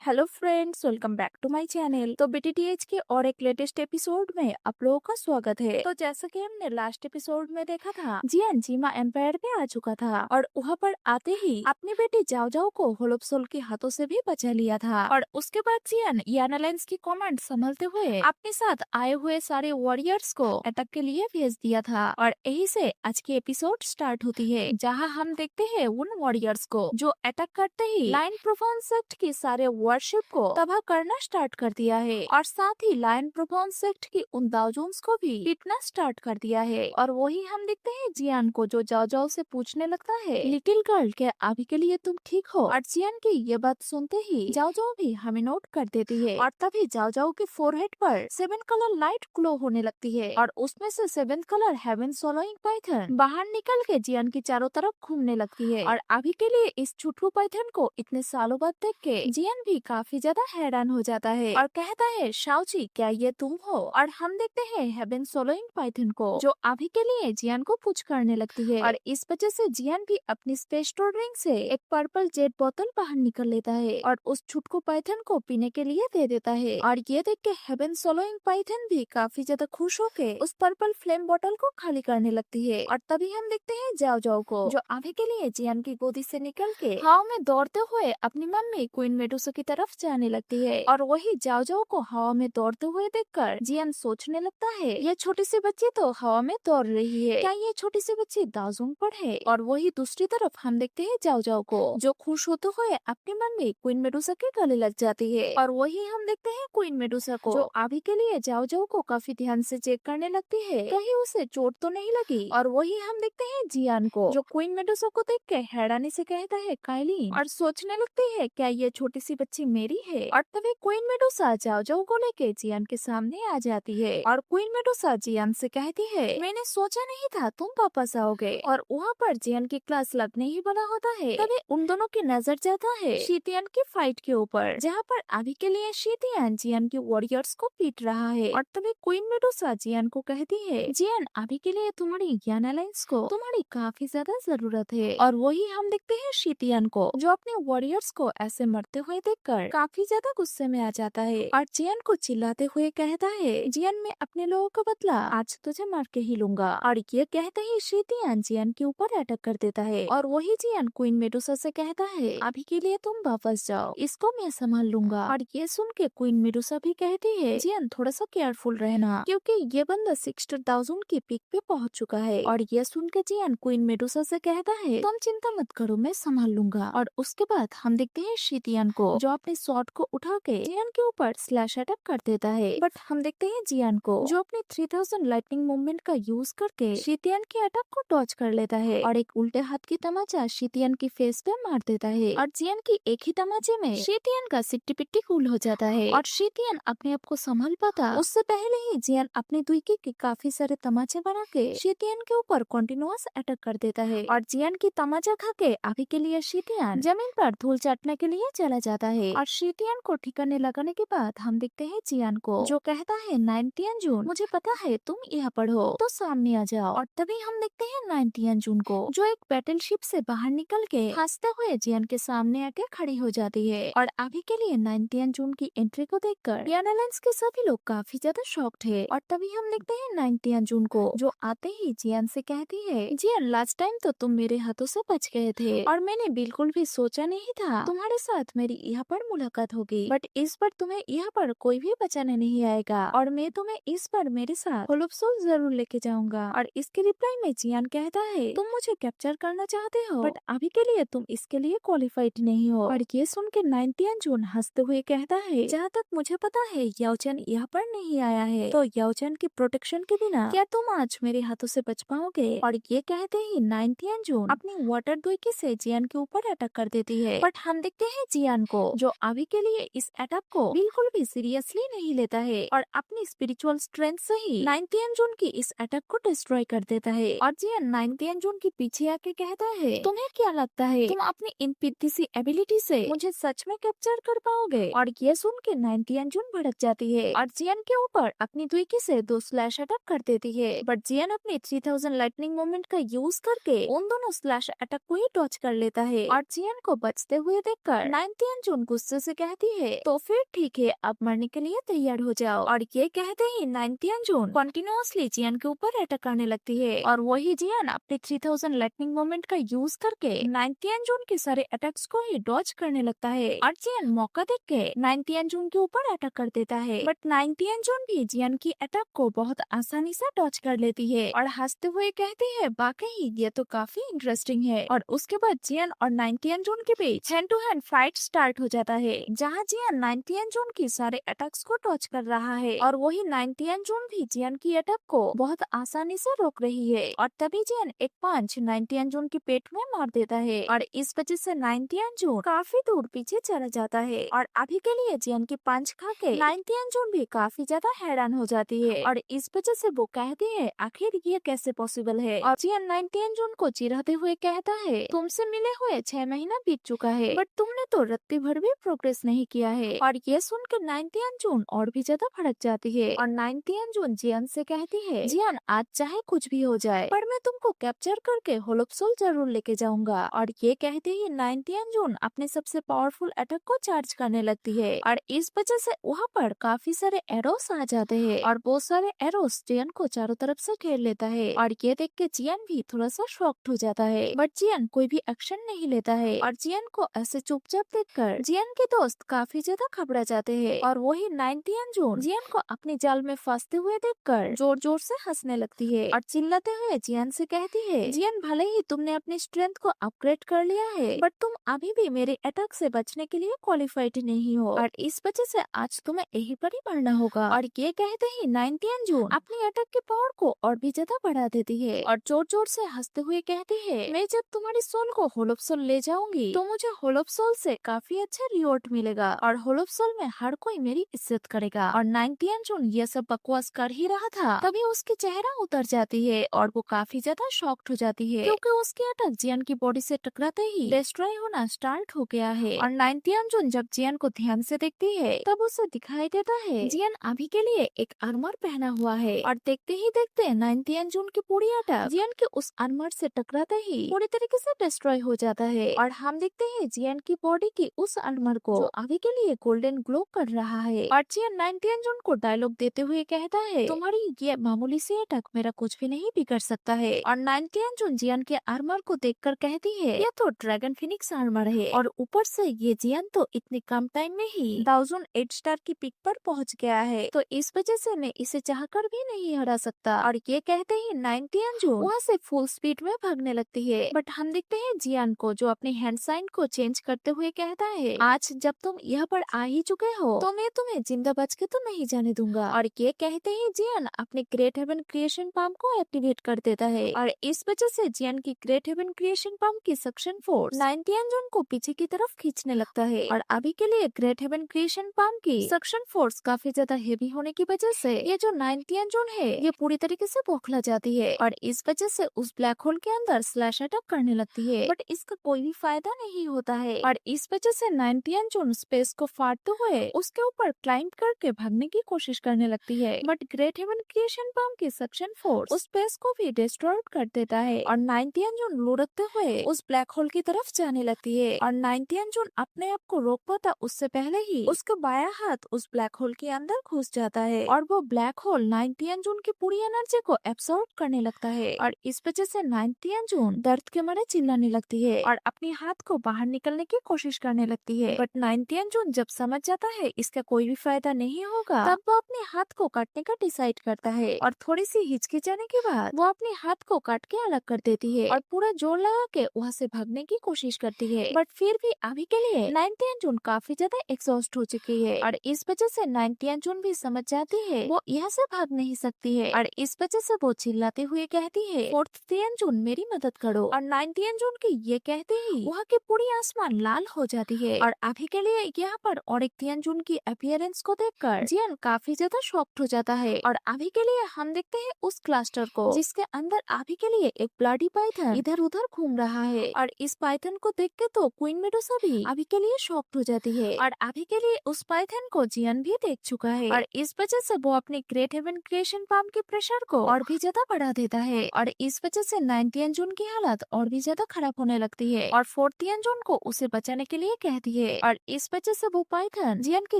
Hello friends, welcome back to my channel. तो BTTH के और एक लेटेस्ट एपिसोड में आप लोगों का स्वागत है। तो जैसा कि हमने लास्ट एपिसोड में देखा था, जियान जीमा एम्पायर में आ चुका था और वहाँ पर आते ही अपनी बेटी जाओ जाओ को होलोप्सोल के हाथों से भी बचा लिया था। और उसके बाद जियान याना लाइन्स की कमांड संभालते हुए अपने साथ आए हुए सारे वॉरियर्स को अटैक के लिए भेज दिया था। और यही से आज की एपिसोड स्टार्ट होती है, जहाँ हम देखते हैं उन वॉरियर्स को जो अटैक करते ही लाइन प्रोफॉन सेक्ट के सारे वॉरशिप को तबाह करना स्टार्ट कर दिया है और साथ ही लाइन प्रोफॉन सेक्ट की उन दाओजोन्स को भी पीटना स्टार्ट कर दिया है। और वही हम देखते हैं जियान को जो जाओ जाओ से पूछने लगता है, लिटिल गर्ल क्या अभी के लिए तुम ठीक हो? और जियान की ये बात सुनते ही जाओ जाओ भी हमें नोट कर देती है और तभी जाओ जाओ के फोरहेड पर 7 कलर लाइट ग्लो होने लगती है और उसमें से 7 कलर हेवन सोलोइंग पाइथन बाहर निकल के जियान की चारों तरफ घूमने लगती है। और अभी के लिए इस छुटकू पाइथन को इतने सालों बाद देख के जियान भी काफी ज्यादा हैरान हो जाता है और कहता है, शाओची क्या ये तुम हो? और हम देखते हैं हेवन सोलोइंग पाइथन को जो अभी के लिए जियान को पुश करने लगती है और इस वजह से जियान भी अपनी स्पेस स्टोर रिंग से एक पर्पल जेट बोतल बाहर निकल लेता है और उस छुटकू पाइथन को पीने के लिए दे देता है। और ये देख के हेवन सोलोइंग पाइथन भी काफी ज्यादा खुश होके उस पर्पल फ्लेम बोतल को खाली करने लगती है। और तभी हम देखते हैं जाओ जाओ को जो अभी के लिए जियान की गोदी से निकल के हवा में दौड़ते हुए अपनी मम्मी क्वीन मेडुसा की तरफ जाने लगती है। और वही जाओ जाओ को हवा में दौड़ते हुए देखकर जियान सोचने लगता है, ये छोटी सी बच्ची तो हवा में दौड़ रही है, क्या ये छोटी सी बच्ची दाजोंग पर है? और वही दूसरी तरफ हम देखते हैं जाओ जाओ को जो खुश होते हुए अपनी मम्मी क्वीन मेडुसा के गले लग जाती है। और वही हम देखते हैं क्वीन मेडुसा को जो अभी के लिए जाओ जाओ को काफी ध्यान से चेक करने लगती है, कहीं उसे चोट तो नहीं लगी। और वही हम देखते हैं जियान को जो क्वीन मेडुसा को देख के हैरानी से कहता है काइलिन, और सोचने लगती है क्या ये छोटी सी बच्ची मेरी है? और तभी क्वीन मेडुसा जाओ जाओ को लेके जियान के सामने आ जाती है और क्वीन मेडुसा जियान से कहती है, मैंने सोचा नहीं था तुम वापस आओगे। और वहाँ पर जियान की क्लास लगने ही वाला होता है, तभी उन दोनों की नजर जाता है शीतियान की फाइट के ऊपर, जहाँ पर अभी के लिए शीतियान जियान के वॉरियर्स को पीट रहा है। और तभी क्वीन मेडुसा जियान को कहती है, जियान अभी के लिए तुम्हारी याना लाइन्स को तुम्हारी काफी ज्यादा जरूरत है। और वही हम देखते हैं शीतियान को जो अपने वॉरियर्स को ऐसे मरते हुए देखकर काफी ज्यादा गुस्से में आ जाता है और जियान को चिल्लाते हुए कहता है, जियान मैं अपने लोगों का बदला आज तुझे मार के ही लूंगा। और ये कहते ही शीतियान जियान के ऊपर अटैक कर देता है और वही जियान क्वीन मेडुसा से कहता है, अभी के लिए तुम वापस जाओ, इसको मैं संभाल लूंगा। और ये सुन के क्वीन मेडुसा भी कहती है, जियान थोड़ा सा केयरफुल रहना क्योंकि ये बंदा 60,000 की पीक पे पहुंच चुका है। और ये सुन के जियान क्वीन मेडुसा से कहता है, तुम चिंता मत करो, मैं संभाल लूंगा। और उसके बाद हम देखते हैं शीतियान को जो अपने शॉट को उठा के जियान के ऊपर स्लैश अटैक कर देता है। बट हम देखते हैं जियान को जो अपने 3000 लाइटनिंग मूवमेंट का यूज करके शीतियान के अटैक को डॉज कर लेता है और एक उल्टे हाथ की तमाचा शीतियान की फेस पे मार देता है। और जियान की एक ही तमाचे में शीतियान का सिट्टी पिट्टी कूल हो जाता है और शीतियान अपने आप को संभाल पाता उससे पहले ही जियान अपने दुईके के काफी सारे तमाचे बना के शीतियान के ऊपर कंटिन्यूअस अटैक कर देता है। और जियान की तमाचा खा के अभी के लिए शीतियान जमीन पर धूल चाटने के लिए चला जाता है। और शीतियान को ठिकाने लगाने के बाद हम देखते हैं जियान को जो कहता है, 19 जून मुझे पता है तुम यहाँ पर हो, तो सामने आ जाओ। और तभी हम देखते हैं 19 जून को जो एक बैटलशिप से बाहर निकल के हंसते हुए जियान के सामने आके खड़ी हो जाती है। और अभी के लिए 19 जून की एंट्री को देखकर याना लाइन्स के सभी लोग काफी ज्यादा शॉक्ड है। और तभी हम देखते हैं 19 जून को जो आते ही जियान से कहती है, जियान लास्ट टाइम तो तुम मेरे हाथों से बच गए थे और मैंने बिल्कुल भी सोचा नहीं था तुम्हारे साथ मेरी यहाँ पर मुलाकात होगी, बट इस बार तुम्हें यहाँ पर कोई भी बचाने नहीं आएगा और मैं तुम्हें इस बार मेरे साथ होलोप्सोल जरूर लेके जाऊंगा। और इसके रिप्लाई में जियान कहता है, तुम मुझे कैप्चर करना चाहते हो बट अभी के लिए तुम इसके लिए क्वालिफाइड नहीं हो। और ये सुन के 19 जून हंसते हुए कहता है, जहाँ तक मुझे पता है याओचन यहाँ पर नहीं आया है, तो याओचन की प्रोटेक्शन के बिना क्या तुम आज मेरे हाथों से बच पाओगे? और ये कहते ही 19 जून अपनी वाटर दुईकी से जियान के ऊपर अटैक कर देती है। बट हम देखते हैं जियान को जो अभी के लिए इस अटैक को बिल्कुल भी सीरियसली नहीं लेता है और अपनी स्पिरिचुअल स्ट्रेंथ से ही 19 जून की इस अटैक को डिस्ट्रॉय कर देता है। और जियान 19 जून के पीछे आके कहता है, तुम्हें क्या लगता है तुम अपनी इन पिद्दी सी एबिलिटी से मुझे सच में कैप्चर कर पाओगे? और ये सुन के 19 जून भड़क जाती है और जियान के ऊपर अपनी दुईकी से 2 स्लैश अटैक कर देती है। बट जियान अपनी 3000 लाइटनिंग मूवमेंट का यूज करके उन दोनों स्लैश अटैक को ही डॉज कर लेता है। और जियान को बचते हुए देखकर 19 जून गुस्से से कहती है तो फिर ठीक है, अब मरने के लिए तैयार हो जाओ। और ये कहते ही 19 जून कंटिन्यूअसली जियन के ऊपर अटैक करने लगती है और वही जियन अपने 3000 लाइटनिंग मोमेंट का यूज करके 19 जून के सारे अटैक्स को ही डॉज करने लगता है और जियन मौका देख के 19 जून के ऊपर अटैक कर देता है। बट 19 जून भी जियन की अटैक को बहुत आसानी से डॉज कर लेती है और हंसते हुए कहती है वाकई ये तो काफी इंटरेस्टिंग है। और उसके बाद जियन और 19 जून के बीच hand to hand fight start हो जाता है जहाँ जियन 19 जून की सारे अटैक्स को डॉज कर रहा है और वही 19 जून भी जियन की अटैक को बहुत आसानी से रोक रही है। और तभी जियन एक पंच 19 जून के पेट में मार देता है और इस वजह से 19 जून काफी दूर पीछे चला जाता है। और अभी के लिए जियन की पंच खा के 19 जून भी काफी ज्यादा हैरान हो जाती है और इस वजह से वो कहती है आखिर ये कैसे पॉसिबल है। और जियन 19 जून को चिढ़ाते हुए कहता है तुमसे मिले हुए 6 महीना बीत चुका है बट तुमने तो रत्ती भर भी प्रोग्रेस नहीं किया है। और ये सुनकर 19 जून और भी ज्यादा भड़क जाती है और 19 जून जियन से कहती है जियन आज चाहे कुछ भी हो जाए पर मैं तुमको कैप्चर करके होलोप्सोल जरूर लेके जाऊंगा। और ये कहते ही 19 जून अपने सबसे पावरफुल अटैक को चार्ज करने लगती है और इस वजह से वहाँ पर काफी सारे एरोस आ जाते हैं और बहुत सारे एरोस जियन को चारों तरफ से घेर लेता है। और ये देख के जियन भी थोड़ा सा शॉक्ड हो जाता है बट जियन कोई भी एक्शन नहीं लेता है और जियन को ऐसे चुपचाप देखकर जियन के दोस्त काफी ज्यादा घबरा जाते हैं। और वही 19 जून जियन को अपने जाल में फंसते हुए देखकर जोर जोर से हंसने लगती है और चिल्लाते हुए जियन से कहती है जियन भले ही तुमने अपनी स्ट्रेंथ को अपग्रेड कर लिया है बट तुम अभी भी मेरे अटैक से बचने के लिए क्वालिफाइड नहीं हो और इस वजह से आज तुम्हें यहीं पर ही मरना होगा। और ये कहते ही 19 जून अपनी अटैक के पावर को और भी ज्यादा बढ़ा देती है और जोर जोर से हंसते हुए कहती है मैं जब तुम्हारी सोल को होलोप्सोल ले जाऊंगी तो मुझे होलोप्सोल से काफी अच्छा रिवॉर्ड मिलेगा और होलोप्सोल में हर कोई मेरी इज्जत करेगा। और 19 जून ये सब बकवास कर ही रहा था तभी उसकी चेहरा उतर जाती है और वो काफी ज्यादा शॉक्ड हो जाती है क्योंकि उसकी अटैक जियन की बॉडी से टकराते ही डिस्ट्रॉय होना स्टार्ट हो गया है। और 19 जून जब जियन को ध्यान से देखती है तब उसे दिखाई देता है जियन अभी के लिए एक आर्मर पहना हुआ है और देखते ही देखते 19 जून की पूरी अटैक जियन के उस आर्मर से टकराते ही पूरी तरीके से डिस्ट्रॉय हो जाता है। और हम देखते हैं जियन की बॉडी की उस आर्मर को जो अभी के लिए गोल्डन ग्लो कर रहा है और जियन 19 जून को डायलॉग देते हुए कहता है तुम्हारी ये मामूली सी अटैक मेरा कुछ भी नहीं बिगड़ सकता है। और 19 जून जियन के आर्मर को देखकर कहती है ये तो ड्रैगन फिनिक्स आर्मर है और ऊपर से ये जियन तो इतने कम टाइम में ही 1008 स्टार की पिक पर पहुंच गया है तो इस वजह से मैं इसे चाहकर भी नहीं हरा सकता। और ये कहते ही 19 जून वहाँ से फुल स्पीड में भागने लगती है बट हम देखते हैं जियन को जो अपने हैंड साइन को चेंज करते हुए कहता है आज जब तुम यहाँ पर आ ही चुके हो तो मैं तुम्हें जिंदा बच के तो नहीं जाने दूंगा। और ये कहते ही जियन अपने ग्रेट हेवन क्रिएशन पम्प को एक्टिवेट कर देता है और इस वजह से जियन की ग्रेट हेवन क्रिएशन पम्प की सक्शन फोर्स 19 जून को पीछे की तरफ खींचने लगता है। और अभी के लिए ग्रेट हेवन क्रिएशन पम्प की सक्शन फोर्स काफी ज्यादा हेवी होने की वजह से ये जो 19 जून है ये पूरी तरीके से बौखला जाती है और इस वजह से उस ब्लैक होल के अंदर स्लैश अटैक करने लगती है बट इसका कोई भी फायदा नहीं होता है। और इस वजह से 19 जून स्पेस को फाड़ते हुए उसके ऊपर क्लाइंब करके भागने की कोशिश करने लगती है but great heaven creation pump की सक्शन फोर्स उस स्पेस को भी डिस्ट्रॉय कर देता है और 19 जून लुढ़कते हुए उस ब्लैक होल की तरफ जाने लगती है। और 19 जून अपने आप को रोक पाता उससे पहले ही उसका बायां हाथ उस ब्लैक होल के अंदर घुस जाता है और वो ब्लैक होल 19 जून की पूरी एनर्जी को एब्सॉर्ब करने लगता है और इस वजह से 19 जून दर्द के मारे चिल्लाने लगती है और अपने हाथ को बाहर निकलने की कोशिश करने लगती है बट 19 जून जब समझ जाता है इसका कोई भी फायदा नहीं होगा तब वो अपने हाथ को काटने का डिसाइड करता है और थोड़ी सी हिचकिचाने के बाद वो अपने हाथ को काट के अलग कर देती है और पूरा जोर लगा के वहाँ से भागने की कोशिश करती है बट फिर भी अभी के लिए 19 जून काफी ज्यादा एग्जॉस्ट हो चुकी है और इस वजह से 19 जून भी समझ जाती है वो यहाँ से भाग नहीं सकती है और इस वजह से वो चिल्लाते हुए कहती है 4th जून मेरी मदद करो। और 19 जून की ये कहते ही वहाँ की पूरी आसमान लाल हो जाती है और अभी के लिए यहाँ पर और 1 जून की अपीयरेंस को देखकर जियन काफी ज्यादा शॉक्ड हो जाता है और अभी के लिए हम देखते हैं उस क्लस्टर को जिसके अंदर अभी के लिए एक ब्लडी पाइथन इधर उधर घूम रहा है और इस पाइथन को देख के तो क्वीन मेडुसा भी अभी के लिए शॉक्ड हो जाती है और अभी के लिए उस पाइथन को जियन भी देख चुका है और इस वजह से वो अपने ग्रेट हेवन क्रिएशन पम्प के प्रेशर को और भी ज्यादा बढ़ा देता है और इस वजह से 19 जून की हालत और भी ज्यादा खराब होने लगती है और 4th जून को उसे बचाने के लिए कहती है और इस वजह से वो पाइथन जियन के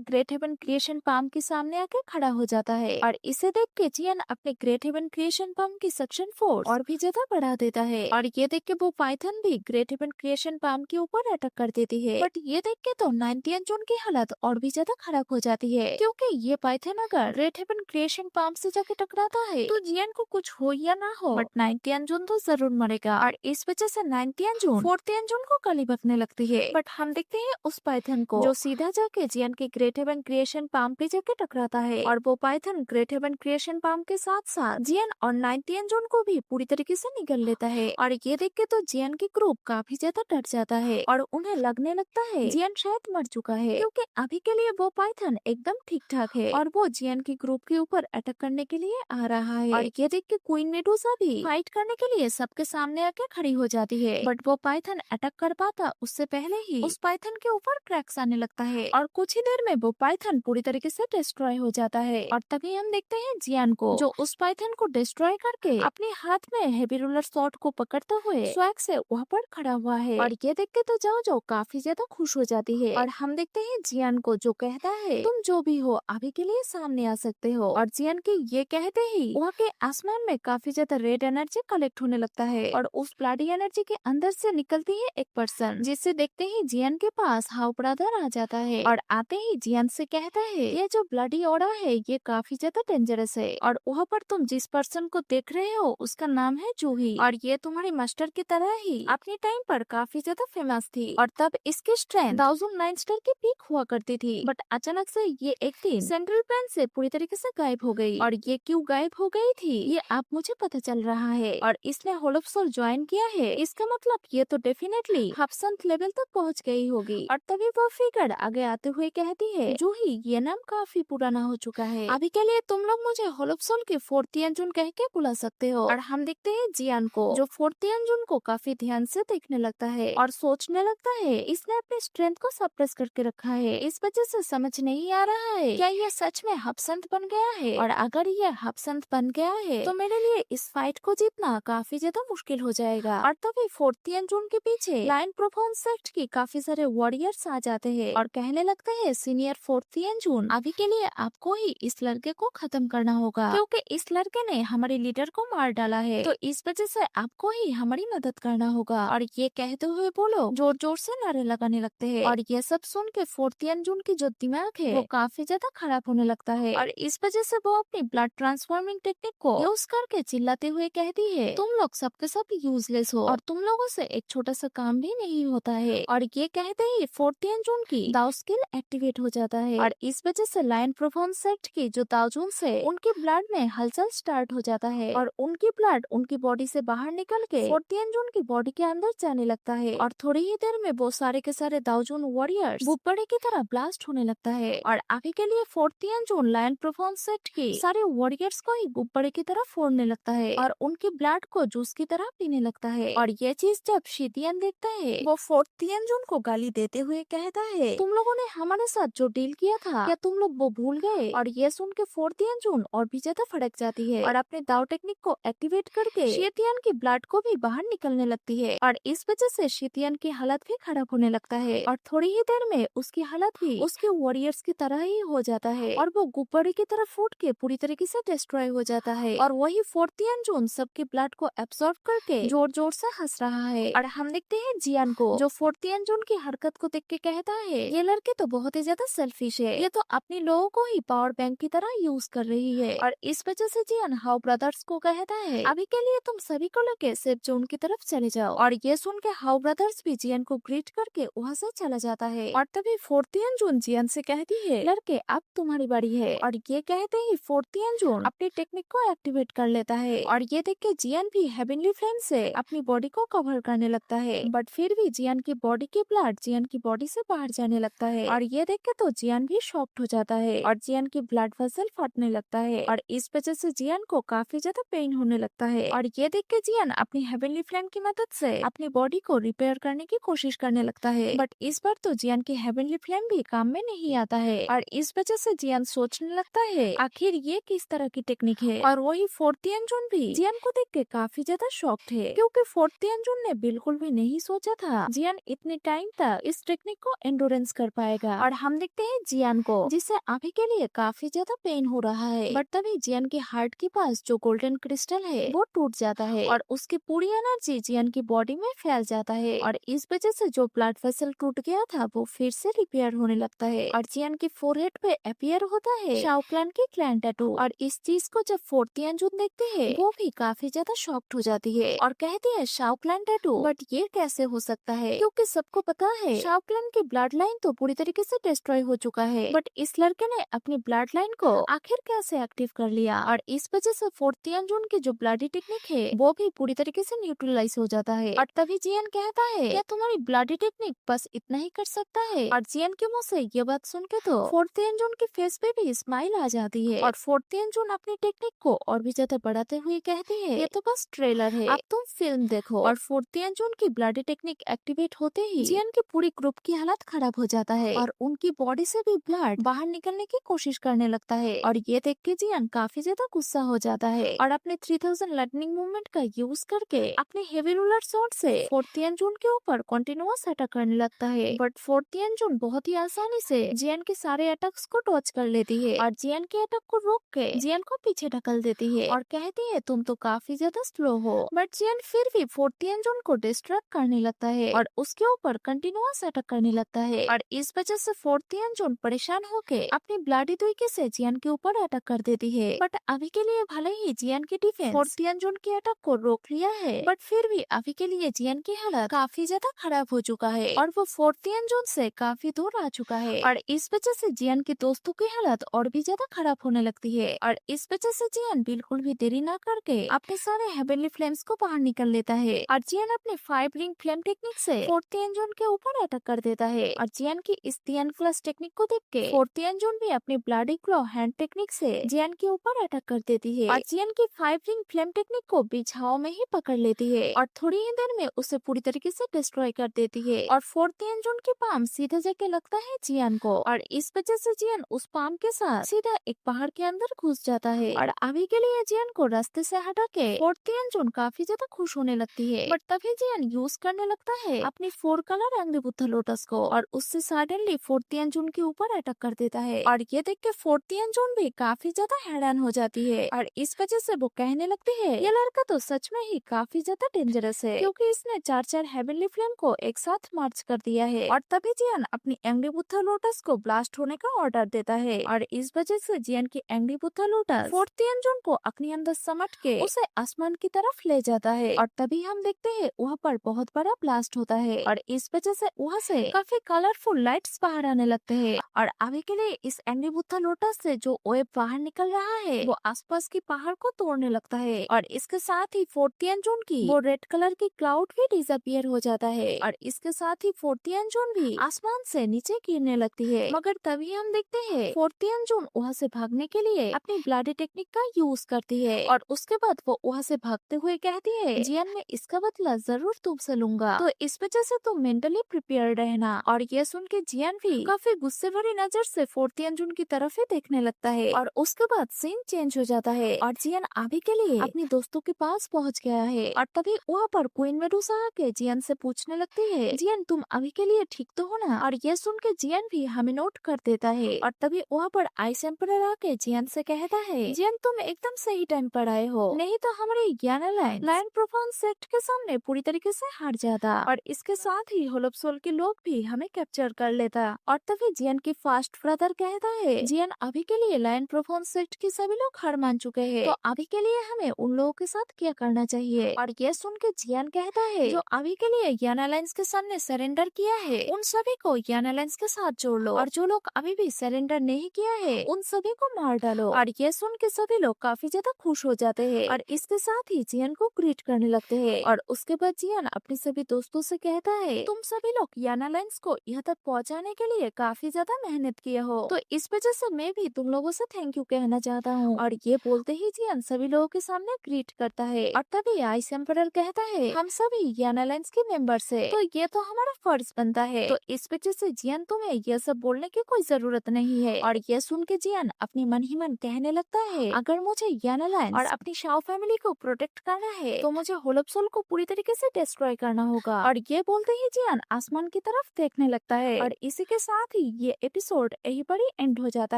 ग्रेट हेवन क्रिएशन पाम के सामने आके खड़ा हो जाता है और इसे देख के जियन अपने ग्रेट हेवन क्रिएशन पाम की सक्शन फोर्स और भी ज्यादा बढ़ा देता है और ये देख के वो पाइथन भी ग्रेट हेवन क्रिएशन पाम के ऊपर अटैक कर देती है। बट ये देख के तो 90 जून की हालत और भी ज्यादा खराब हो जाती है क्योंकि ये पाइथन अगर ग्रेट हेवन क्रिएशन पाम से जाके टकराता है तो जियन को कुछ हो या ना हो बट 90 जून तो जरूर मरेगा और इस वजह से 90 जून 40 जून को गली बकने लगती है। बट हम देखते हैं उस पाइथन को जो सीधा जाके जियन के ग्रेट हेवन क्रिएशन पाम पे जाके टकराता है और वो python great heaven creation palm के साथ साथ जियन और 90 जून को भी पूरी तरीके से निगल लेता है और ये देख के तो जियन की ग्रुप काफी ज्यादा डर जाता है और उन्हें लगने लगता है जियन शायद मर चुका है क्योंकि अभी के लिए वो पाइथन एकदम ठीक ठाक है और वो जियन की ग्रुप के ऊपर अटैक करने के लिए आ रहा है और ये देख के क्वीन मेडुसा भी फाइट करने के लिए सबके सामने आके खड़ी हो जाती है। बट वो पाइथन अटैक कर पाता उससे पहले ही उस पाइथन के ऊपर क्रैक्स आने लगता है और कुछ ही देर में वो पाइथन पूरी तरीके से डिस्ट्रॉय हो जाता है और तभी हम देखते हैं जियान को जो उस पाइथन को डिस्ट्रॉय करके अपने हाथ में हेवी रूलर सॉर्ड को पकड़ते हुए स्वैग से वहाँ पर खड़ा हुआ है और ये देख के तो जाओ जो काफी ज्यादा खुश हो जाती है और हम देखते हैं जियान को जो कहता है तुम जो भी हो अभी के लिए सामने आ सकते हो और जियान के ये कहते ही वहाँ के आसमान में काफी ज्यादा रेड एनर्जी कलेक्ट होने लगता है और उस ब्लडी एनर्जी के अंदर से निकलती है एक पर्सन जिसे देखते ही जियान के पास हाउ ब्रदर आ जाता है और आते ही जियान से कहता है ये जो ब्लडी ऑरा है ये काफी ज्यादा डेंजरस है और वहाँ पर तुम जिस पर्सन को देख रहे हो उसका नाम है जूही और ये तुम्हारे मास्टर की तरह ही अपने टाइम पर काफी ज्यादा फेमस थी और तब इसकी स्ट्रेंथ 1009 स्टार की पीक हुआ करती थी। बट अचानक से ये एक दिन सेंट्रल प्लान से पूरी तरीके से गायब हो गई और ये क्यों गायब हो गई थी ये अब मुझे पता चल रहा है और इसने होल ऑफ सोल ज्वाइन किया है इसका मतलब ये तो डेफिनेटली हबसंत लेवल तक पहुंच गई होगी और तभी वो फिगर आगे आते हुए कहती है जूही ये नाम काफी पुराना हो चुका है अभी के लिए तुम लोग मुझे होल ऑफ सोल के 4th जून कह के बुला सकते हो और हम देखते हैं जियान को जो 4th जून को काफी ध्यान से देखने लगता है और सोचने लगता है इसने अपनी स्ट्रेंथ को सप्रेस करके रखा है इस वजह से समझ नहीं आ रहा है क्या ये सच में हबसंत बन गया है और अगर ये हबसंत बन गया है तो मेरे लिए इस फाइट को जीतना काफी ज्यादा मुश्किल हो जाएगा और तभी 4th जून के पीछे लाइन प्रोफॉर्म सेक्ट की काफी सारे वॉरियर्स आ जाते हैं और कहने लगते हैं सीनियर 4th जून अभी के लिए आपको ही इस लड़के को खत्म करना होगा क्योंकि इस लड़के ने हमारे लीडर को मार डाला है तो इस वजह से आपको ही हमारी मदद करना होगा और ये कहते हुए बोलो जोर जोर से नारे लगाने लगते हैं और ये सब सुन के 4th जून की जो दिमाग है वो काफी ज्यादा खराब होने लगता है और इस वजह से वो अपनी ब्लड ट्रांसफॉर्मिंग टेक्निक को यूज करके चिल्लाते हुए कहती है तुम लोग सबके सब यूजलेस हो और तुम लोगों से एक छोटा सा काम भी नहीं होता है और ये कहते ही 4th जून की दाव स्किल एक्टिवेट हो जाता है और इस वजह से लाइन प्रोफॉर्म सेक्ट की जो दावजून से उनके ब्लड में हलचल स्टार्ट हो जाता है और उनकी ब्लड उनकी बॉडी से बाहर निकल के 4th जून की बॉडी के अंदर जाने लगता है और थोड़ी ही देर में वो सारे के सारे दावजून वॉरियर्स बुब्बड़े की तरह ब्लास्ट होने लगता है और अभी के लिए 4th जून लाइन प्रोफॉर्म सेक्ट की सारे वॉरियर्स को ही बुब्बड़े की तरह फोड़ने लगता है और उनकी ब्लड को जूस की तरह पीने लगता है और ये चीज जब शितियन देखता है वो 4th जून को गाली देते हुए कहता है तुम लोगों ने हमारे साथ जो डील किया था क्या तुम लोग वो भूल गए और ये सुन के 4th जून और भी ज्यादा फड़क जाती है और अपने दाव टेक्निक को एक्टिवेट करके शितियन की ब्लड को भी बाहर निकलने लगती है और इस वजह से शितियन की हालत भी खराब होने लगता है और थोड़ी ही देर में उसकी हालत भी उसके वॉरियर्स की तरह ही हो जाता है और वो गुब्बारे की तरह फूट के पूरी तरीके से डिस्ट्रॉय हो जाता है और वही 4th जून सबके ब्लड को एब्सॉर्ब करके जोर जोर से हंस रहा है और हम देखते हैं जियान को जो 4th जून की हरकत को देख के कहता है ये लड़के तो बहुत ही ज्यादा सेल्फिश है ये तो अपने लोगों को ही पावर बैंक की तरह यूज कर रही है और इस वजह से जियान हाउ ब्रदर्स को कहता है अभी के लिए तुम सभी को लेके सेफ जोन की तरफ चले जाओ और ये सुन के हाउ ब्रदर्स भी जियान को ग्रीट करके वहाँ से चला जाता है और तभी 4th जून जियान से कहती है लड़के अब तुम्हारी बारी है और ये कहते ही 4th जून अपनी टेक्निक को एक्टिवेट कर लेता है और ये देख के जियान भी हेवनली फ्लेम से अपनी बॉडी को कवर करने लगता है बट फिर भी जियान की बॉडी की ब्लड जियान की बॉडी से बाहर जाने लगता है और ये देख के तो जियान भी शॉक्ड हो जाता है और जियान की ब्लड वेसल फटने लगता है और इस वजह से जियान को काफी ज्यादा पेन होने लगता है और ये देख के जियान अपनी हेवनली फ्लेम की मदद से अपनी बॉडी को रिपेयर करने की कोशिश करने लगता है बट इस बार तो जियान की हेवनली फ्लेम भी काम में नहीं आता है और इस वजह से जियान सोचने लगता है आखिर ये किस तरह की टेक्निक है और वही 4th जून भी जियान को देख के काफी ज्यादा शॉक्ड है क्योंकि 4th जून ने बिल्कुल भी नहीं सोचा था जियान इतने टाइम तक इस टेक्निक को एंडोरेंस कर पाएगा। और हम देखते हैं जियान को, जिसे अभी के लिए काफी ज्यादा पेन हो रहा है, बट तभी जियान के हार्ट के पास जो गोल्डन क्रिस्टल है वो टूट जाता है और उसकी पूरी एनर्जी जियान की बॉडी में फैल जाता है और इस वजह से जो ब्लड वेसल टूट गया था वो फिर से रिपेयर होने लगता है और जियान के फोरहेड पे अपीयर होता है शाओ क्लैन की क्लैन टैटू। और इस चीज को जब 4th जून देखते हैं वो भी काफी ज्यादा शॉक्ड हो जाती है और कहती है शाओ क्लैन टैटू, बट ये कैसे हो सकता है, क्योंकि सबको पता है शाओ क्लैन की ब्लड लाइन तो पूरी तरीके से डिस्ट्रॉय हो चुका है, बट इस लड़के ने अपनी ब्लड लाइन को आखिर कैसे एक्टिव कर लिया और इस वजह से 4th जून की जो ब्लडी टेक्निक है वो भी पूरी तरीके से न्यूट्रलाइज हो जाता है। और तभी जियान कहता है क्या तुम्हारी ब्लडी टेक्निक बस इतना ही कर सकता है, और जियान के मुंह से ये बात सुन के तो 4th जून के फेस पे भी स्माइल आ जाती है और 4th जून अपनी टेक्निक को और भी ज्यादा बढ़ाते हुए कहती है ये तो बस ट्रेलर है, अब तुम फिल्म देखो। और 4th जून की ब्लडी टेक्निक एक्टिवेट होते ही जियान के पूरी ग्रुप की हालत खराब हो जाता है और उनकी बॉडी से भी ब्लड बाहर निकलने की कोशिश करने लगता है और ये देख के जियान काफी ज्यादा गुस्सा हो जाता है और अपने 3000 लाइटनिंग मूवमेंट का यूज करके अपने हेवी रूलर स्वॉर्ड से 4th जून के ऊपर कंटिन्यूअस अटैक करने लगता है, बट 4th जून बहुत ही आसानी से जियान के सारे अटैक्स को डॉच कर लेती है और जियान के अटैक को रोक के जियान को पीछे ढकल देती है और कहती है तुम तो काफी ज्यादा स्लो हो, बट जियान फिर भी 4th जून को डिस्ट्रैक्ट करने लगता है और उसके ऊपर कंटिन्यूअस अटैक करने लगता है और इस वजह से 4th जून परेशान होके अपनी ब्लडी तरीके से जियान के ऊपर अटैक कर देती है। बट अभी के लिए भले ही जियान की डिफेंस 4th जून के अटैक को रोक लिया है, बट फिर भी अभी के लिए जियान की हालत काफी ज्यादा खराब हो चुका है और वो 4th जून से काफी दूर आ चुका है और इस वजह से जियान के दोस्तों की हालत और भी ज्यादा खराब होने लगती है और इस वजह से जियान बिल्कुल भी देरी न करके अपने सारे हेवनली फ्लेम्स को बाहर निकल लेता है और जियान अपने 5 रिंग फ्लेम टेक्निक से 4th जून के ऊपर अटैक कर देता है और जियान की इस तियान क्लास टेक्निक को देख के 4th जून भी अपनी ब्लडी क्लॉ हैंड टेक्निक से जियान के ऊपर अटैक कर देती है और जियान की 5 रिंग फ्लेम टेक्निक को बिछाओ में ही पकड़ लेती है और थोड़ी ही देर में उसे पूरी तरीके से डिस्ट्रॉय कर देती है और 4th जून की पाम सीधे जाके लगता है जियान को और इस वजह से जियान उस पाम के साथ सीधा एक पहाड़ के अंदर घुस जाता है और अभी के लिए जियान को रास्ते से हटा के 4th जून काफी ज्यादा खुश होने लगती है, बट तभी जियान यूज करने लगता है अपनी 4 कलर एंग्री बुद्धा लोटस को और उससे सडनली 4th जून के ऊपर अटैक कर देता है और ये देख के 4th जून भी काफी ज्यादा हैरान हो जाती है और इस वजह से वो कहने लगती है ये लड़का तो सच में ही काफी ज्यादा डेंजरस है, क्योंकि इसने 4 हेवनली फ्लेम को एक साथ मार्च कर दिया है। और तभी जियान अपनी एंग्री बुद्धा लोटस को ब्लास्ट होने का ऑर्डर देता है और इस वजह से जियान की एंग्री बुद्धा लोटस 4th जून को अपने अंदर समेट के उसे आसमान की तरफ ले जाता है और तभी हम देखते हैं वहाँ पर बहुत बड़ा ब्लास्ट होता है और इस वजह से वहाँ से काफी कलरफुल लाइट्स बाहर आने लगते हैं और अभी के लिए इस एंग्री बुद्धा लोटस से जो वेब बाहर निकल रहा है वो आसपास की पहाड़ को तोड़ने लगता है और इसके साथ ही 4th जून की वो रेड कलर की क्लाउड भी डिसअपियर हो जाता है और इसके साथ ही 4th जून भी आसमान से नीचे गिरने लगती है। मगर तभी हम देखते हैं 4th जून वहाँ से भागने के लिए अपनी ब्लडी टेक्निक का यूज करती है और उसके बाद वो वहाँ से भागते हुए कहती है जियान मैं इसका बदला जरूर तुमसे लूंगा, तो इस वजह से तुम मेंटली प्रिपेयर रहना। और ये सुन के जियान भी काफी गुस्से भरी नजर से 4th जून की तरफ ही देखने लगता है और उसके बाद सीन चेंज हो जाता है और जियान अभी के लिए अपने दोस्तों के पास पहुंच गया है और तभी वहाँ पर क्वीन मेडुसा आके जियान से पूछने लगती है जियान तुम अभी के लिए ठीक तो हो ना, और ये सुन के जियान भी हमें नोट कर देता है और तभी वहाँ पर आइस एम्परर आके जियान से कहता है जियान तुम एकदम सही टाइम पर आए हो, नहीं तो हमारे याना लायन प्रोफाउंड सेक्ट के सामने पूरी तरीके से हार जाता और इसके साथ ही होलोप्सोल के लोग भी हमें कैप्चर कर लेता। और तभी जियान की फास्ट ब्रदर कहता है जियान अभी के लिए लायन प्रोफाउंड सेक्ट के सभी लोग हार मान चुके हैं, तो अभी के लिए हमें उन लोगों के साथ क्या करना चाहिए। और ये सुन के जियान कहता है जो अभी के लिए याना लाइन्स के सामने सरेंडर किया है उन सभी को याना लाइन्स के साथ जोड़ लो और जो लोग अभी भी सरेंडर नहीं किया है उन सभी को मार डालो। और ये सुन के सभी लोग काफी ज्यादा खुश हो जाते हैं और इसके साथ ही जियान को ग्रीट करने लगते हैं और उसके बाद जियान अपने सभी दोस्तों से कहता है तुम सभी लोग याना लाइन्स को यहाँ तक पहुँचाने के लिए काफी ज्यादा मेहनत किए हो, तो इस वजह से मैं भी तुम लोगों से थैंक यू कहना चाहता हूँ। और ये बोलते ही जियान सभी लोगों के सामने ग्रीट करता है और तभी आइस एम्परर कहता है हम सभी याना लाइन्स के मेंबर्स है, तो ये तो हमारा फर्ज बनता है, तो इस वजह से जियान तुम्हें ये सब बोलने की कोई जरूरत नहीं है। और ये सुन के जियान अपनी मन ही मन कहने लगता है अगर मुझे याना लाइन्स और अपनी शाओ फैमिली को प्रोटेक्ट करना है तो मुझे होलोप्सोल को पूरी तरीके से डिस्ट्रॉय करना होगा। और ये बोलते ही जियान आसमान की की तरफ देखने लगता है और इसी के साथ ही ये एपिसोड यही पर ही एंड हो जाता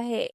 है।